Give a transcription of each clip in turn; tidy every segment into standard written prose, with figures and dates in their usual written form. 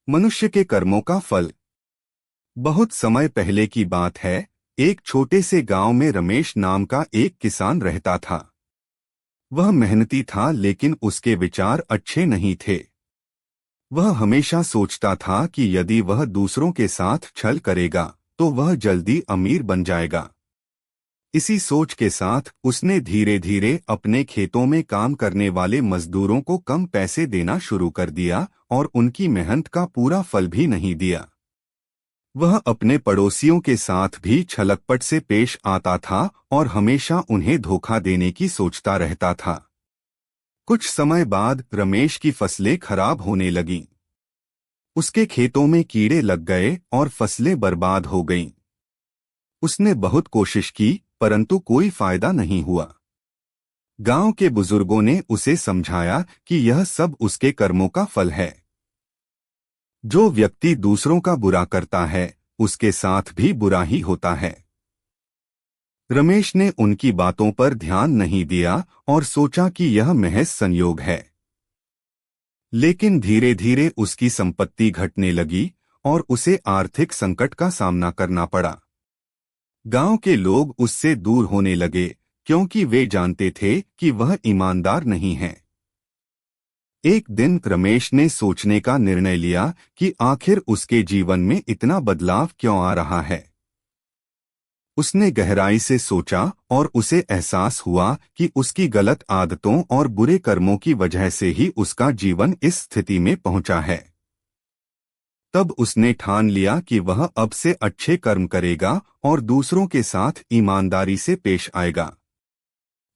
मनुष्य के कर्मों का फल। बहुत समय पहले की बात है। एक छोटे से गांव में रमेश नाम का एक किसान रहता था। वह मेहनती था, लेकिन उसके विचार अच्छे नहीं थे। वह हमेशा सोचता था कि यदि वह दूसरों के साथ छल करेगा तो वह जल्दी अमीर बन जाएगा। इसी सोच के साथ उसने धीरे धीरे अपने खेतों में काम करने वाले मजदूरों को कम पैसे देना शुरू कर दिया और उनकी मेहनत का पूरा फल भी नहीं दिया। वह अपने पड़ोसियों के साथ भी छलकपट से पेश आता था और हमेशा उन्हें धोखा देने की सोचता रहता था। कुछ समय बाद रमेश की फसलें खराब होने लगीं। उसके खेतों में कीड़े लग गए और फसलें बर्बाद हो गईं। उसने बहुत कोशिश की, परंतु कोई फायदा नहीं हुआ। गांव के बुजुर्गों ने उसे समझाया कि यह सब उसके कर्मों का फल है। जो व्यक्ति दूसरों का बुरा करता है उसके साथ भी बुरा ही होता है। रमेश ने उनकी बातों पर ध्यान नहीं दिया और सोचा कि यह महज संयोग है। लेकिन धीरे धीरे उसकी संपत्ति घटने लगी और उसे आर्थिक संकट का सामना करना पड़ा। गांव के लोग उससे दूर होने लगे क्योंकि वे जानते थे कि वह ईमानदार नहीं है। एक दिन रमेश ने सोचने का निर्णय लिया कि आखिर उसके जीवन में इतना बदलाव क्यों आ रहा है। उसने गहराई से सोचा और उसे एहसास हुआ कि उसकी गलत आदतों और बुरे कर्मों की वजह से ही उसका जीवन इस स्थिति में पहुंचा है। तब उसने ठान लिया कि वह अब से अच्छे कर्म करेगा और दूसरों के साथ ईमानदारी से पेश आएगा।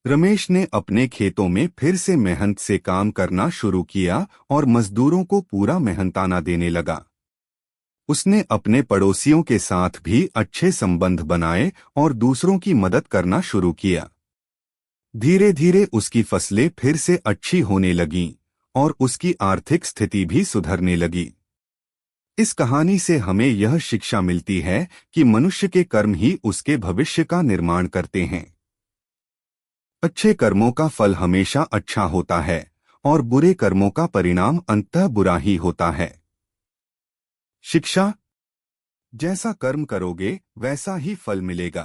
रमेश ने अपने खेतों में फिर से मेहनत से काम करना शुरू किया और मजदूरों को पूरा मेहनताना देने लगा। उसने अपने पड़ोसियों के साथ भी अच्छे संबंध बनाए और दूसरों की मदद करना शुरू किया। धीरे धीरे उसकी फसलें फिर से अच्छी होने लगीं और उसकी आर्थिक स्थिति भी सुधरने लगी। इस कहानी से हमें यह शिक्षा मिलती है कि मनुष्य के कर्म ही उसके भविष्य का निर्माण करते हैं। अच्छे कर्मों का फल हमेशा अच्छा होता है और बुरे कर्मों का परिणाम अंततः बुरा ही होता है। शिक्षा: जैसा कर्म करोगे वैसा ही फल मिलेगा।